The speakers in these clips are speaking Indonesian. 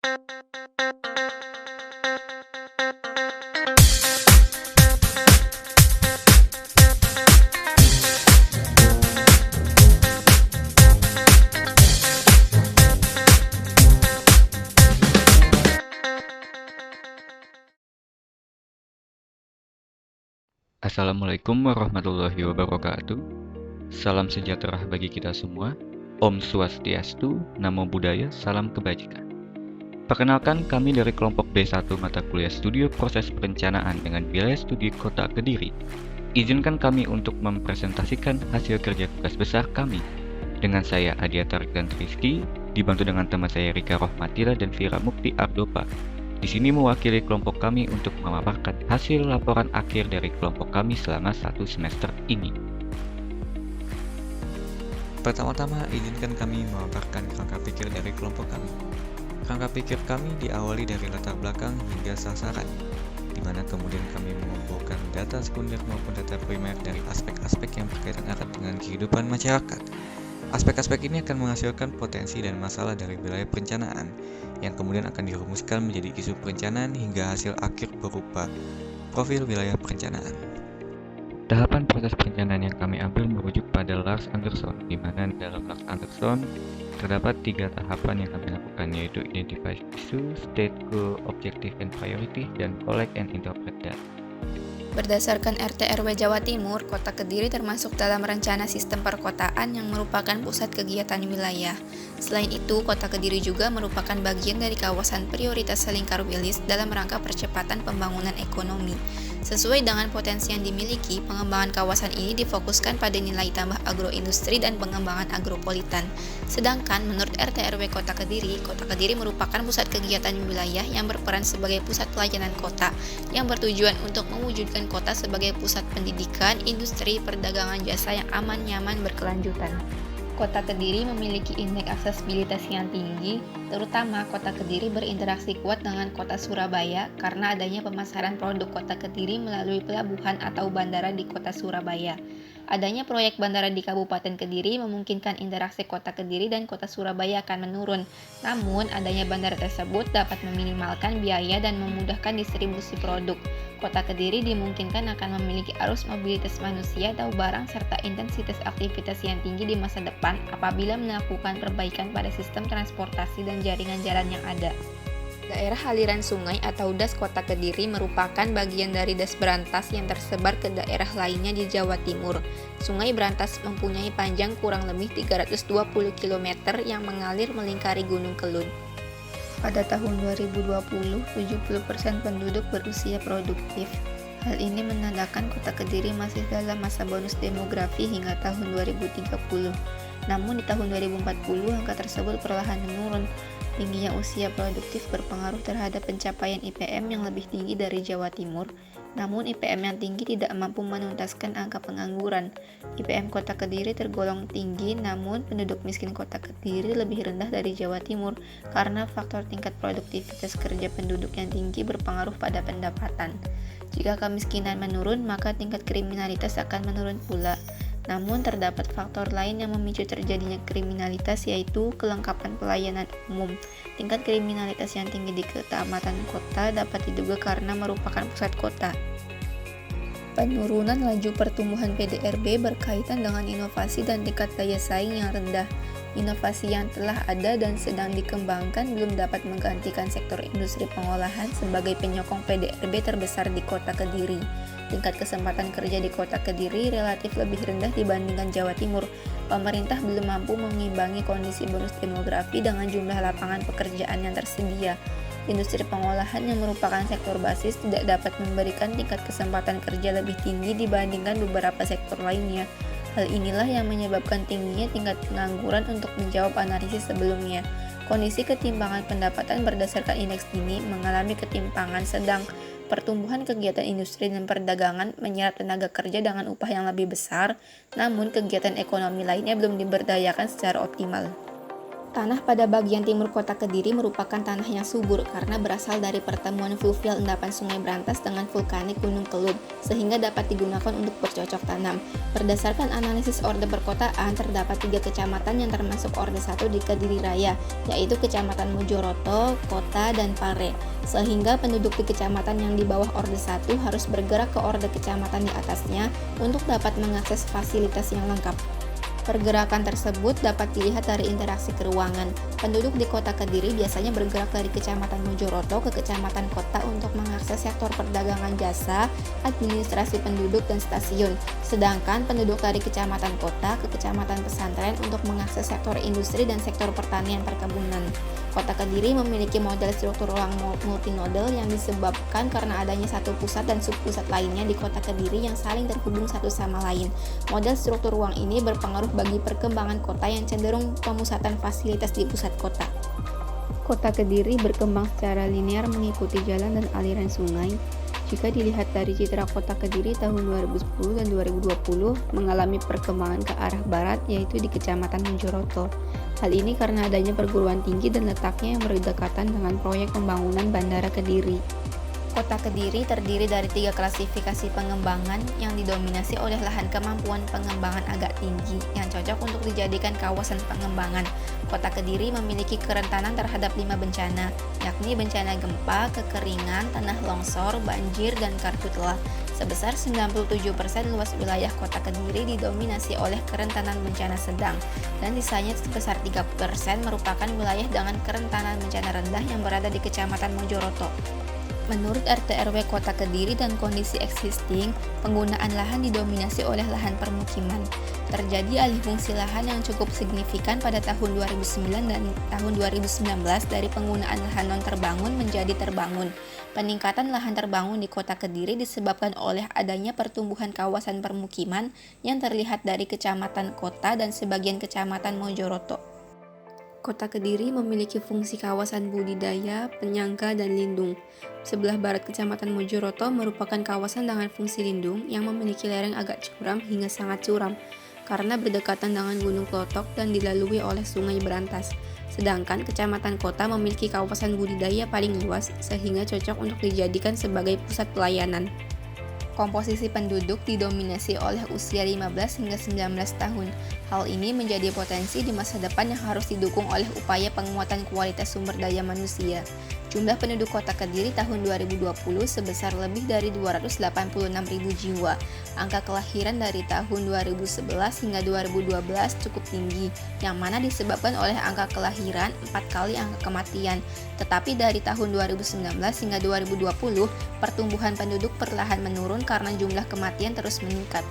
Assalamualaikum warahmatullahi wabarakatuh. Salam sejahtera bagi kita semua. Om Swastiastu, Namo Buddhaya, salam kebajikan. Perkenalkan, kami dari kelompok B1 mata kuliah Studio Proses Perencanaan dengan wilayah studi Kota Kediri. Izinkan kami untuk mempresentasikan hasil kerja tugas besar kami. Dengan saya Adia Tarik dan Rizky, dibantu dengan teman saya Rika Rohmatila dan Vira Mukti Ardopa. Di sini mewakili kelompok kami untuk memaparkan hasil laporan akhir dari kelompok kami selama 1 semester ini. Pertama-tama, izinkan kami memaparkan kerangka pikir dari kelompok kami. Kerangka pikir kami diawali dari latar belakang hingga sasaran, di mana kemudian kami mengumpulkan data sekunder maupun data primer dari aspek-aspek yang berkaitan erat dengan kehidupan masyarakat. Aspek-aspek ini akan menghasilkan potensi dan masalah dari wilayah perencanaan, yang kemudian akan dirumuskan menjadi isu perencanaan hingga hasil akhir berupa profil wilayah perencanaan. Tahapan proses perencanaan yang kami ambil merujuk pada Lars Anderson, di mana dalam Lars Anderson terdapat 3 tahapan yang kami lakukan, yaitu identify isu, state goal, objective and priority, dan collect and interpret data. Berdasarkan RT/RW Jawa Timur, Kota Kediri termasuk dalam rencana sistem perkotaan yang merupakan pusat kegiatan wilayah. Selain itu, Kota Kediri juga merupakan bagian dari kawasan prioritas Selingkar Wilis dalam rangka percepatan pembangunan ekonomi. Sesuai dengan potensi yang dimiliki, pengembangan kawasan ini difokuskan pada nilai tambah agroindustri dan pengembangan agropolitan. Sedangkan menurut RT/RW Kota Kediri merupakan pusat kegiatan wilayah yang berperan sebagai pusat pelayanan kota yang bertujuan untuk mewujudkan kota sebagai pusat pendidikan, industri, perdagangan jasa yang aman, nyaman, berkelanjutan. Kota Kediri memiliki indeks aksesibilitas yang tinggi, terutama Kota Kediri berinteraksi kuat dengan Kota Surabaya karena adanya pemasaran produk Kota Kediri melalui pelabuhan atau bandara di Kota Surabaya. Adanya proyek bandara di Kabupaten Kediri memungkinkan interaksi Kota Kediri dan Kota Surabaya akan menurun. Namun, adanya bandara tersebut dapat meminimalkan biaya dan memudahkan distribusi produk. Kota Kediri dimungkinkan akan memiliki arus mobilitas manusia atau barang serta intensitas aktivitas yang tinggi di masa depan apabila melakukan perbaikan pada sistem transportasi dan jaringan jalan yang ada. Daerah aliran sungai atau DAS Kota Kediri merupakan bagian dari DAS Brantas yang tersebar ke daerah lainnya di Jawa Timur. Sungai Brantas mempunyai panjang kurang lebih 320 km yang mengalir melingkari Gunung Kelun. Pada tahun 2020, 70% penduduk berusia produktif. Hal ini menandakan Kota Kediri masih dalam masa bonus demografi hingga tahun 2030. Namun di tahun 2040, angka tersebut perlahan menurun. Tingginya usia produktif berpengaruh terhadap pencapaian IPM yang lebih tinggi dari Jawa Timur. Namun IPM yang tinggi tidak mampu menuntaskan angka pengangguran. IPM Kota Kediri tergolong tinggi, namun penduduk miskin Kota Kediri lebih rendah dari Jawa Timur karena faktor tingkat produktivitas kerja penduduk yang tinggi berpengaruh pada pendapatan. Jika kemiskinan menurun, maka tingkat kriminalitas akan menurun pula. Namun terdapat faktor lain yang memicu terjadinya kriminalitas, yaitu kelengkapan pelayanan umum. Tingkat kriminalitas yang tinggi di kecamatan kota dapat diduga karena merupakan pusat kota. Penurunan laju pertumbuhan PDRB berkaitan dengan inovasi dan tingkat daya saing yang rendah. Inovasi yang telah ada dan sedang dikembangkan belum dapat menggantikan sektor industri pengolahan sebagai penyokong PDRB terbesar di Kota Kediri. Tingkat kesempatan kerja di Kota Kediri relatif lebih rendah dibandingkan Jawa Timur. Pemerintah belum mampu mengimbangi kondisi bonus demografi dengan jumlah lapangan pekerjaan yang tersedia. Industri pengolahan yang merupakan sektor basis tidak dapat memberikan tingkat kesempatan kerja lebih tinggi dibandingkan beberapa sektor lainnya. Hal inilah yang menyebabkan tingginya tingkat pengangguran untuk menjawab analisis sebelumnya. Kondisi ketimpangan pendapatan berdasarkan indeks ini mengalami ketimpangan sedang. Pertumbuhan kegiatan industri dan perdagangan menyerap tenaga kerja dengan upah yang lebih besar, namun kegiatan ekonomi lainnya belum diberdayakan secara optimal. Tanah pada bagian timur kota Kediri merupakan tanah yang subur karena berasal dari pertemuan fluvial endapan Sungai Brantas dengan vulkanik Gunung Kelud, sehingga dapat digunakan untuk bercocok tanam. Berdasarkan analisis Orde Perkotaan, terdapat 3 kecamatan yang termasuk Orde 1 di Kediri Raya, yaitu Kecamatan Mojoroto, Kota, dan Pare. Sehingga penduduk di kecamatan yang di bawah Orde 1 harus bergerak ke Orde kecamatan di atasnya untuk dapat mengakses fasilitas yang lengkap. Pergerakan tersebut dapat dilihat dari interaksi keuangan. Penduduk di kota Kediri biasanya bergerak dari Kecamatan Mojoroto ke Kecamatan Kota untuk mengakses sektor perdagangan jasa, administrasi penduduk, dan stasiun. Sedangkan penduduk dari Kecamatan Kota ke Kecamatan Pesantren untuk mengakses sektor industri dan sektor pertanian perkebunan. Kota Kediri memiliki model struktur ruang multinodal yang disebabkan karena adanya satu pusat dan subpusat lainnya di kota Kediri yang saling terhubung satu sama lain. Model struktur ruang ini berpengaruh bagi perkembangan kota yang cenderung pemusatan fasilitas di pusat kota. Kota Kediri berkembang secara linear mengikuti jalan dan aliran sungai. Jika dilihat dari citra kota Kediri tahun 2010 dan 2020 mengalami perkembangan ke arah barat, yaitu di Kecamatan Mojoroto. Hal ini karena adanya perguruan tinggi dan letaknya yang berdekatan dengan proyek pembangunan Bandara Kediri. Kota Kediri terdiri dari 3 klasifikasi pengembangan yang didominasi oleh lahan kemampuan pengembangan agak tinggi yang cocok untuk dijadikan kawasan pengembangan. Kota Kediri memiliki kerentanan terhadap 5 bencana, yakni bencana gempa, kekeringan, tanah longsor, banjir, dan karhutlah. Sebesar 97% luas wilayah kota Kediri didominasi oleh kerentanan bencana sedang, dan sisanya sebesar 3% merupakan wilayah dengan kerentanan bencana rendah yang berada di Kecamatan Mojoroto. Menurut RT/RW Kota Kediri dan kondisi existing, penggunaan lahan didominasi oleh lahan permukiman. Terjadi alih fungsi lahan yang cukup signifikan pada tahun 2009 dan tahun 2019 dari penggunaan lahan non-terbangun menjadi terbangun. Peningkatan lahan terbangun di Kota Kediri disebabkan oleh adanya pertumbuhan kawasan permukiman yang terlihat dari Kecamatan Kota dan sebagian Kecamatan Mojoroto. Kota Kediri memiliki fungsi kawasan budidaya, penyangga, dan lindung. Sebelah barat Kecamatan Mojoroto merupakan kawasan dengan fungsi lindung yang memiliki lereng agak curam hingga sangat curam karena berdekatan dengan Gunung Klotok dan dilalui oleh Sungai Brantas. Sedangkan Kecamatan Kota memiliki kawasan budidaya paling luas sehingga cocok untuk dijadikan sebagai pusat pelayanan. Komposisi penduduk didominasi oleh usia 15 hingga 19 tahun. Hal ini menjadi potensi di masa depan yang harus didukung oleh upaya penguatan kualitas sumber daya manusia. Jumlah penduduk Kota Kediri tahun 2020 sebesar lebih dari 286.000 jiwa. Angka kelahiran dari tahun 2011 hingga 2012 cukup tinggi, yang mana disebabkan oleh angka kelahiran 4 kali angka kematian. Tetapi dari tahun 2019 hingga 2020, pertumbuhan penduduk perlahan menurun karena jumlah kematian terus meningkat.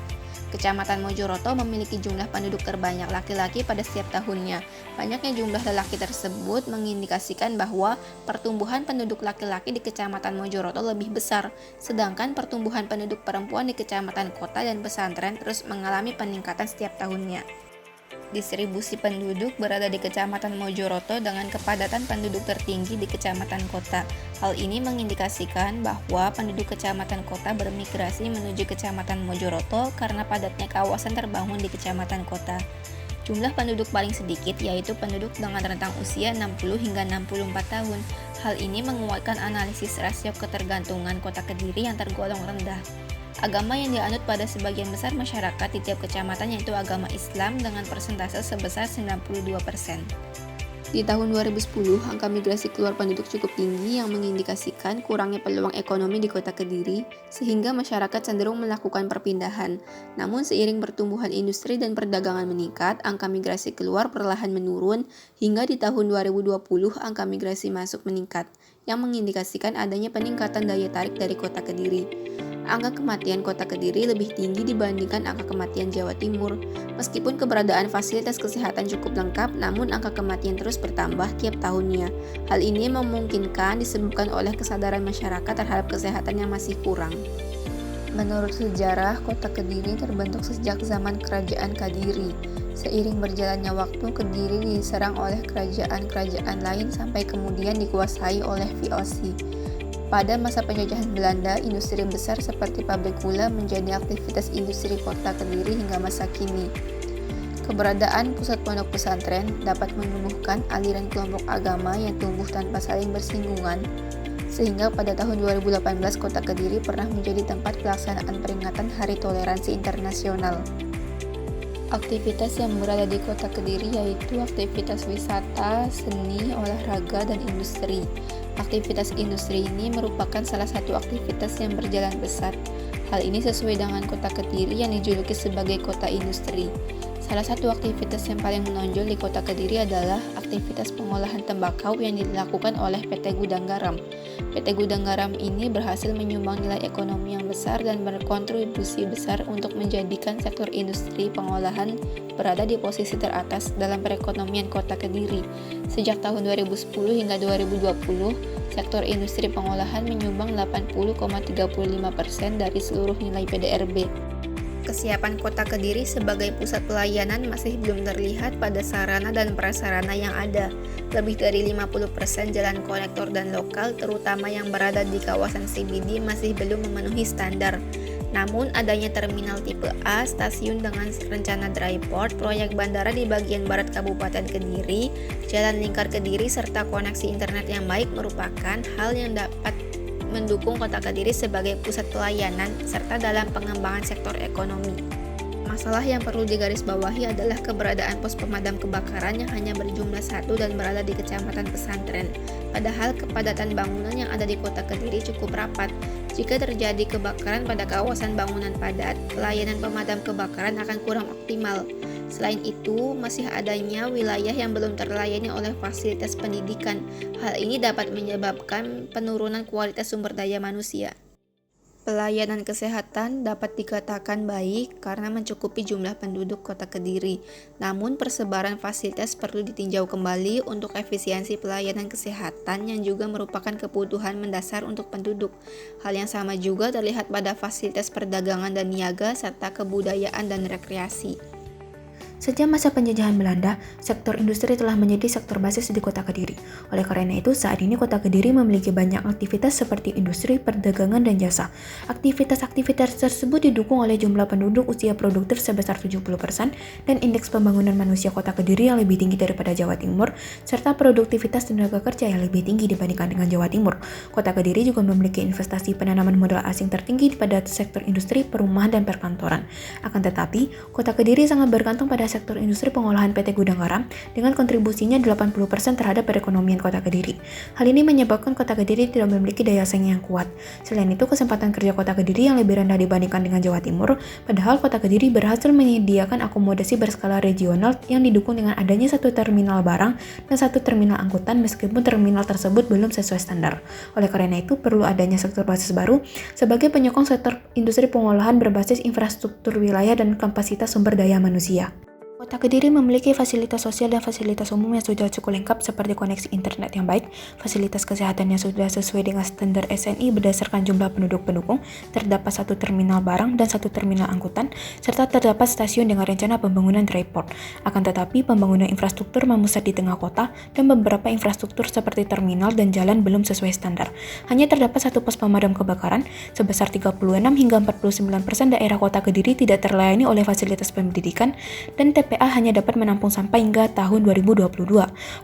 Kecamatan Mojoroto memiliki jumlah penduduk terbanyak laki-laki pada setiap tahunnya. Banyaknya jumlah lelaki tersebut mengindikasikan bahwa pertumbuhan penduduk laki-laki di Kecamatan Mojoroto lebih besar, sedangkan pertumbuhan penduduk perempuan di Kecamatan Kota dan Pesantren terus mengalami peningkatan setiap tahunnya. Distribusi penduduk berada di Kecamatan Mojoroto dengan kepadatan penduduk tertinggi di Kecamatan Kota. Hal ini mengindikasikan bahwa penduduk Kecamatan Kota bermigrasi menuju Kecamatan Mojoroto karena padatnya kawasan terbangun di Kecamatan Kota. Jumlah penduduk paling sedikit yaitu penduduk dengan rentang usia 60 hingga 64 tahun. Hal ini menguatkan analisis rasio ketergantungan Kota Kediri yang tergolong rendah. Agama yang dianut pada sebagian besar masyarakat di tiap kecamatan yaitu agama Islam dengan persentase sebesar 92%. Di tahun 2010, angka migrasi keluar penduduk cukup tinggi yang mengindikasikan kurangnya peluang ekonomi di Kota Kediri, sehingga masyarakat cenderung melakukan perpindahan. Namun seiring pertumbuhan industri dan perdagangan meningkat, angka migrasi keluar perlahan menurun, hingga di tahun 2020 angka migrasi masuk meningkat, yang mengindikasikan adanya peningkatan daya tarik dari Kota Kediri. Angka kematian Kota Kediri lebih tinggi dibandingkan angka kematian Jawa Timur. Meskipun keberadaan fasilitas kesehatan cukup lengkap, namun angka kematian terus bertambah tiap tahunnya. Hal ini memungkinkan disebabkan oleh kesadaran masyarakat terhadap kesehatan yang masih kurang. Menurut sejarah, Kota Kediri terbentuk sejak zaman Kerajaan Kadiri. Seiring berjalannya waktu, Kediri diserang oleh kerajaan-kerajaan lain sampai kemudian dikuasai oleh VOC. Pada masa penjajahan Belanda, industri besar seperti pabrik gula menjadi aktivitas industri Kota Kediri hingga masa kini. Keberadaan pusat pondok pesantren dapat menumbuhkan aliran kelompok agama yang tumbuh tanpa saling bersinggungan, sehingga pada tahun 2018 Kota Kediri pernah menjadi tempat pelaksanaan peringatan Hari Toleransi Internasional. Aktivitas yang berada di Kota Kediri yaitu aktivitas wisata, seni, olahraga, dan industri. Aktivitas industri ini merupakan salah satu aktivitas yang berjalan pesat. Hal ini sesuai dengan Kota Kediri yang dijuluki sebagai kota industri. Salah satu aktivitas yang paling menonjol di Kota Kediri adalah aktivitas pengolahan tembakau yang dilakukan oleh PT Gudang Garam. PT Gudang Garam ini berhasil menyumbang nilai ekonomi yang besar dan berkontribusi besar untuk menjadikan sektor industri pengolahan berada di posisi teratas dalam perekonomian Kota Kediri. Sejak tahun 2010 hingga 2020, sektor industri pengolahan menyumbang 80,35% dari seluruh nilai PDRB. Kesiapan Kota Kediri sebagai pusat pelayanan masih belum terlihat pada sarana dan prasarana yang ada. Lebih dari 50% jalan konektor dan lokal, terutama yang berada di kawasan CBD, masih belum memenuhi standar. Namun, adanya terminal tipe A, stasiun dengan rencana dry port, proyek bandara di bagian barat Kabupaten Kediri, jalan lingkar Kediri, serta koneksi internet yang baik merupakan hal yang dapat mendukung Kota Kediri sebagai pusat pelayanan serta dalam pengembangan sektor ekonomi. Masalah yang perlu digarisbawahi adalah keberadaan pos pemadam kebakaran yang hanya berjumlah 1 dan berada di Kecamatan Pesantren. Padahal kepadatan bangunan yang ada di Kota Kediri cukup rapat. Jika terjadi kebakaran pada kawasan bangunan padat, pelayanan pemadam kebakaran akan kurang optimal. Selain itu, masih adanya wilayah yang belum terlayani oleh fasilitas pendidikan. Hal ini dapat menyebabkan penurunan kualitas sumber daya manusia. Pelayanan kesehatan dapat dikatakan baik karena mencukupi jumlah penduduk Kota Kediri. Namun persebaran fasilitas perlu ditinjau kembali untuk efisiensi pelayanan kesehatan yang juga merupakan kebutuhan mendasar untuk penduduk. Hal yang sama juga terlihat pada fasilitas perdagangan dan niaga serta kebudayaan dan rekreasi. Sejak masa penjajahan Belanda, sektor industri telah menjadi sektor basis di Kota Kediri. Oleh karena itu, saat ini Kota Kediri memiliki banyak aktivitas seperti industri, perdagangan, dan jasa. Aktivitas-aktivitas tersebut didukung oleh jumlah penduduk usia produktif sebesar 70% dan indeks pembangunan manusia Kota Kediri yang lebih tinggi daripada Jawa Timur, serta produktivitas tenaga kerja yang lebih tinggi dibandingkan dengan Jawa Timur. Kota Kediri juga memiliki investasi penanaman modal asing tertinggi pada sektor industri, perumahan, dan perkantoran. Akan tetapi, Kota Kediri sangat bergantung pada sektor industri pengolahan PT Gudang Garam dengan kontribusinya 80% terhadap perekonomian Kota Kediri. Hal ini menyebabkan Kota Kediri tidak memiliki daya saing yang kuat. Selain itu, kesempatan kerja Kota Kediri yang lebih rendah dibandingkan dengan Jawa Timur, padahal Kota Kediri berhasil menyediakan akomodasi berskala regional yang didukung dengan adanya satu terminal barang dan satu terminal angkutan meskipun terminal tersebut belum sesuai standar. Oleh karena itu, perlu adanya sektor basis baru sebagai penyokong sektor industri pengolahan berbasis infrastruktur wilayah dan kapasitas sumber daya manusia. Kota Kediri memiliki fasilitas sosial dan fasilitas umum yang sudah cukup lengkap seperti koneksi internet yang baik, fasilitas kesehatan yang sudah sesuai dengan standar SNI berdasarkan jumlah penduduk pendukung, terdapat satu terminal barang dan satu terminal angkutan, serta terdapat stasiun dengan rencana pembangunan dry port. Akan tetapi, pembangunan infrastruktur memusat di tengah kota dan beberapa infrastruktur seperti terminal dan jalan belum sesuai standar. Hanya terdapat satu pos pemadam kebakaran, sebesar 36 hingga 49% daerah Kota Kediri tidak terlayani oleh fasilitas pendidikan, dan TPA hanya dapat menampung sampah hingga tahun 2022.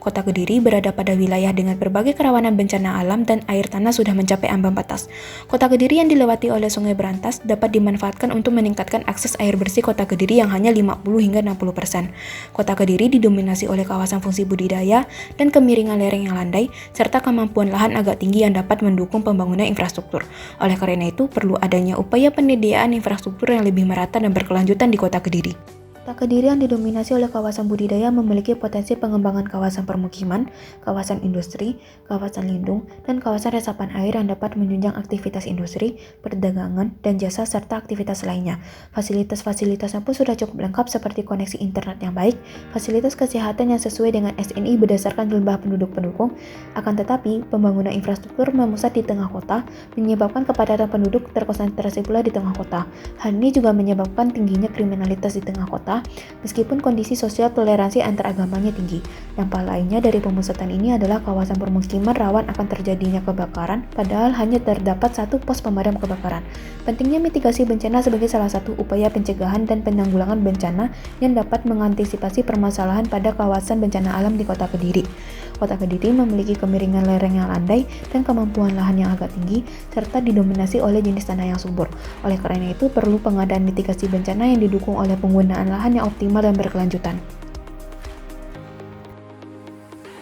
Kota Kediri berada pada wilayah dengan berbagai kerawanan bencana alam dan air tanah sudah mencapai ambang batas. Kota Kediri yang dilewati oleh Sungai Berantas dapat dimanfaatkan untuk meningkatkan akses air bersih Kota Kediri yang hanya 50 hingga 60%. Kota Kediri didominasi oleh kawasan fungsi budidaya dan kemiringan lereng yang landai, serta kemampuan lahan agak tinggi yang dapat mendukung pembangunan infrastruktur. Oleh karena itu, perlu adanya upaya penyediaan infrastruktur yang lebih merata dan berkelanjutan di Kota Kediri. Kota Kediri yang didominasi oleh kawasan budidaya memiliki potensi pengembangan kawasan permukiman, kawasan industri, kawasan lindung, dan kawasan resapan air yang dapat menunjang aktivitas industri, perdagangan, dan jasa serta aktivitas lainnya. Fasilitas-fasilitasnya pun sudah cukup lengkap seperti koneksi internet yang baik, fasilitas kesehatan yang sesuai dengan SNI berdasarkan jumlah penduduk pendukung. Akan tetapi, pembangunan infrastruktur memusat di tengah kota menyebabkan kepadatan penduduk terkonsentrasi pula di tengah kota. Hal ini juga menyebabkan tingginya kriminalitas di tengah kota mereka, meskipun kondisi sosial toleransi antaragamanya tinggi. Dampak lainnya dari pemusatan ini adalah kawasan permukiman rawan akan terjadinya kebakaran, padahal hanya terdapat satu pos pemadam kebakaran. Pentingnya mitigasi bencana sebagai salah satu upaya pencegahan dan penanggulangan bencana yang dapat mengantisipasi permasalahan pada kawasan bencana alam di Kota Kediri. Kota Kediri memiliki kemiringan lereng yang landai dan kemampuan lahan yang agak tinggi, serta didominasi oleh jenis tanah yang subur. Oleh karena itu, perlu pengadaan mitigasi bencana yang didukung oleh penggunaan lahan yang optimal dan berkelanjutan.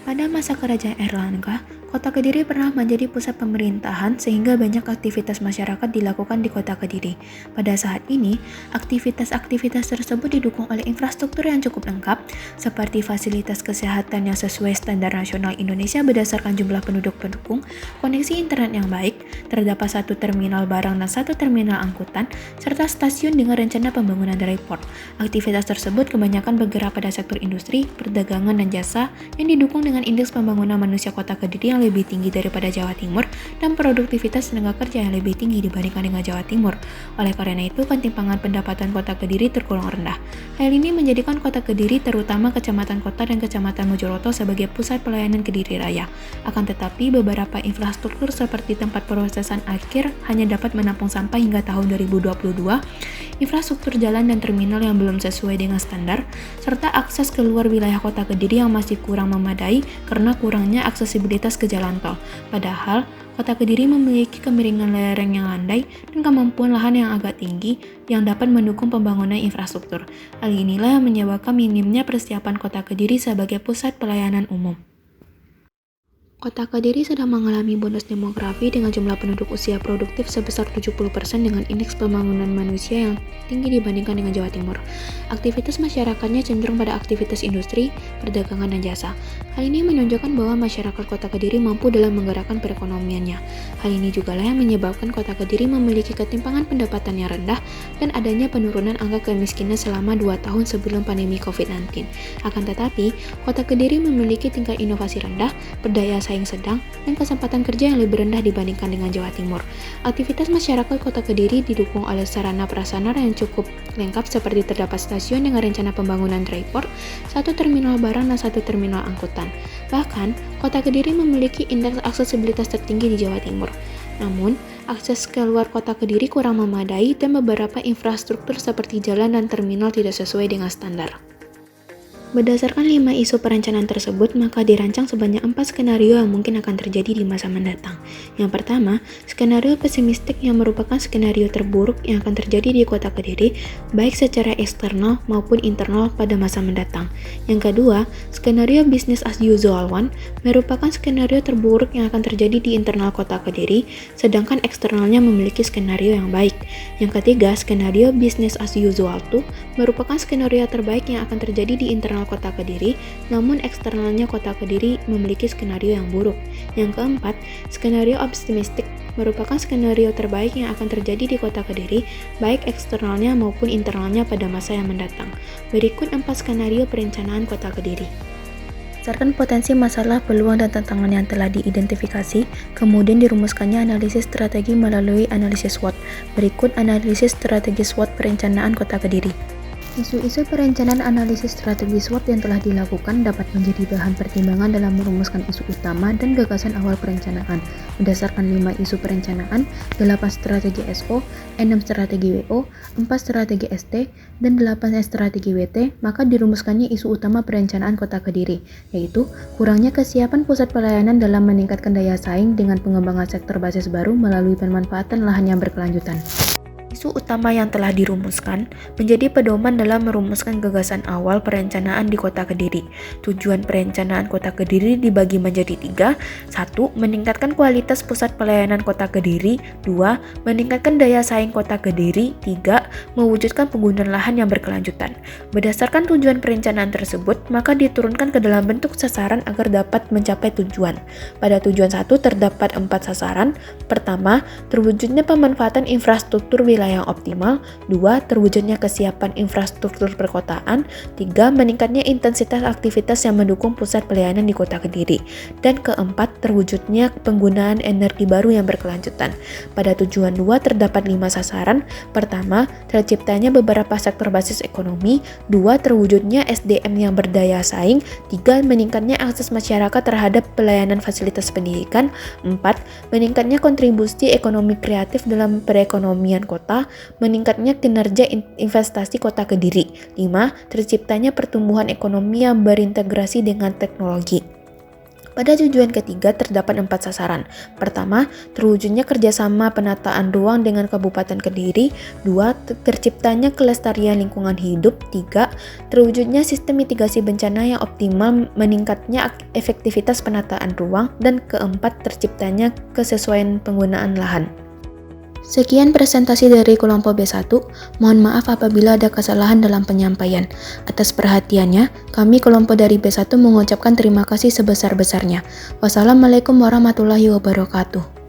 Pada masa kerajaan Erlangga, Kota Kediri pernah menjadi pusat pemerintahan sehingga banyak aktivitas masyarakat dilakukan di Kota Kediri. Pada saat ini, aktivitas-aktivitas tersebut didukung oleh infrastruktur yang cukup lengkap, seperti fasilitas kesehatan yang sesuai standar nasional Indonesia berdasarkan jumlah penduduk pendukung, koneksi internet yang baik, terdapat satu terminal barang dan satu terminal angkutan, serta stasiun dengan rencana pembangunan dry-port. Aktivitas tersebut kebanyakan bergerak pada sektor industri, perdagangan, dan jasa yang didukung dengan indeks pembangunan manusia Kota Kediri yang lebih tinggi daripada Jawa Timur dan produktivitas tenaga kerja yang lebih tinggi dibandingkan dengan Jawa Timur. Oleh karena itu, ketimpangan pendapatan Kota Kediri tergolong rendah. Hal ini menjadikan Kota Kediri, terutama Kecamatan Kota dan Kecamatan Mojoroto, sebagai pusat pelayanan Kediri Raya. Akan tetapi, beberapa infrastruktur seperti tempat prosesan akhir hanya dapat menampung sampah hingga tahun 2022, infrastruktur jalan dan terminal yang belum sesuai dengan standar, serta akses keluar wilayah Kota Kediri yang masih kurang memadai karena kurangnya aksesibilitas ke jalan tol. Padahal, Kota Kediri memiliki kemiringan lereng yang landai dan kemampuan lahan yang agak tinggi yang dapat mendukung pembangunan infrastruktur. Hal inilah yang menyebabkan minimnya persiapan Kota Kediri sebagai pusat pelayanan umum. Kota Kediri sedang mengalami bonus demografi dengan jumlah penduduk usia produktif sebesar 70% dengan indeks pembangunan manusia yang tinggi dibandingkan dengan Jawa Timur. Aktivitas masyarakatnya cenderung pada aktivitas industri, perdagangan, dan jasa. Hal ini menunjukkan bahwa masyarakat Kota Kediri mampu dalam menggerakkan perekonomiannya. Hal ini juga yang menyebabkan Kota Kediri memiliki ketimpangan pendapatan yang rendah dan adanya penurunan angka kemiskinan selama 2 tahun sebelum pandemi COVID-19. Akan tetapi, Kota Kediri memiliki tingkat inovasi rendah, berdaya saing sedang, dan kesempatan kerja yang lebih rendah dibandingkan dengan Jawa Timur. Aktivitas masyarakat Kota Kediri didukung oleh sarana prasarana yang cukup lengkap seperti terdapat stasiun dengan rencana pembangunan dry-port, satu terminal barang dan satu terminal angkutan. Bahkan, Kota Kediri memiliki indeks aksesibilitas tertinggi di Jawa Timur. Namun, akses keluar Kota Kediri kurang memadai dan beberapa infrastruktur seperti jalan dan terminal tidak sesuai dengan standar. Berdasarkan 5 isu perencanaan tersebut, maka dirancang sebanyak 4 skenario yang mungkin akan terjadi di masa mendatang. Yang pertama, skenario pesimistik yang merupakan skenario terburuk yang akan terjadi di Kota Kediri, baik secara eksternal maupun internal pada masa mendatang. Yang kedua, skenario business as usual 1 merupakan skenario terburuk yang akan terjadi di internal Kota Kediri, sedangkan eksternalnya memiliki skenario yang baik. Yang ketiga, skenario business as usual 2 merupakan skenario terbaik yang akan terjadi di internal Kota Kediri, namun eksternalnya Kota Kediri memiliki skenario yang buruk. Yang keempat, skenario optimistik merupakan skenario terbaik yang akan terjadi di Kota Kediri, baik eksternalnya maupun internalnya pada masa yang mendatang. Berikut 4 skenario perencanaan Kota Kediri. Berdasarkan potensi masalah, peluang, dan tantangan yang telah diidentifikasi, kemudian dirumuskannya analisis strategi melalui analisis SWOT. Berikut analisis strategi SWOT perencanaan Kota Kediri. Isu-isu perencanaan analisis strategi SWOT yang telah dilakukan dapat menjadi bahan pertimbangan dalam merumuskan isu utama dan gagasan awal perencanaan. Berdasarkan 5 isu perencanaan, 8 strategi SO, 6 strategi WO, 4 strategi ST, dan 8 strategi WT, maka dirumuskannya isu utama perencanaan Kota Kediri, yaitu kurangnya kesiapan pusat pelayanan dalam meningkatkan daya saing dengan pengembangan sektor basis baru melalui pemanfaatan lahan yang berkelanjutan. Isu utama yang telah dirumuskan menjadi pedoman dalam merumuskan gagasan awal perencanaan di Kota Kediri. Tujuan perencanaan Kota Kediri dibagi menjadi 3. 1. Meningkatkan kualitas pusat pelayanan Kota Kediri. 2. Meningkatkan daya saing Kota Kediri. 3. Mewujudkan penggunaan lahan yang berkelanjutan. Berdasarkan tujuan perencanaan tersebut, maka diturunkan ke dalam bentuk sasaran agar dapat mencapai tujuan. Pada tujuan 1 terdapat 4 sasaran. Pertama, terwujudnya pemanfaatan infrastruktur wilayah yang optimal. 2. Terwujudnya kesiapan infrastruktur perkotaan. 3. Meningkatnya intensitas aktivitas yang mendukung pusat pelayanan di Kota Kediri. Dan keempat, terwujudnya penggunaan energi baru yang berkelanjutan. Pada tujuan 2 terdapat 5 sasaran. Pertama, terciptanya beberapa sektor basis ekonomi. 2. Terwujudnya SDM yang berdaya saing. 3. Meningkatnya akses masyarakat terhadap pelayanan fasilitas pendidikan. 4. Meningkatnya kontribusi ekonomi kreatif dalam perekonomian kota. Meningkatnya kinerja investasi Kota Kediri. 5. Terciptanya pertumbuhan ekonomi yang berintegrasi dengan teknologi. Pada tujuan ketiga terdapat 4 sasaran. Pertama, terwujudnya kerjasama penataan ruang dengan Kabupaten Kediri. 2. Terciptanya kelestarian lingkungan hidup. 3. Terwujudnya sistem mitigasi bencana yang optimal, meningkatnya efektivitas penataan ruang. Dan keempat, terciptanya kesesuaian penggunaan lahan. Sekian presentasi dari kelompok B1. Mohon maaf apabila ada kesalahan dalam penyampaian. Atas perhatiannya, kami kelompok dari B1 mengucapkan terima kasih sebesar-besarnya. Wassalamualaikum warahmatullahi wabarakatuh.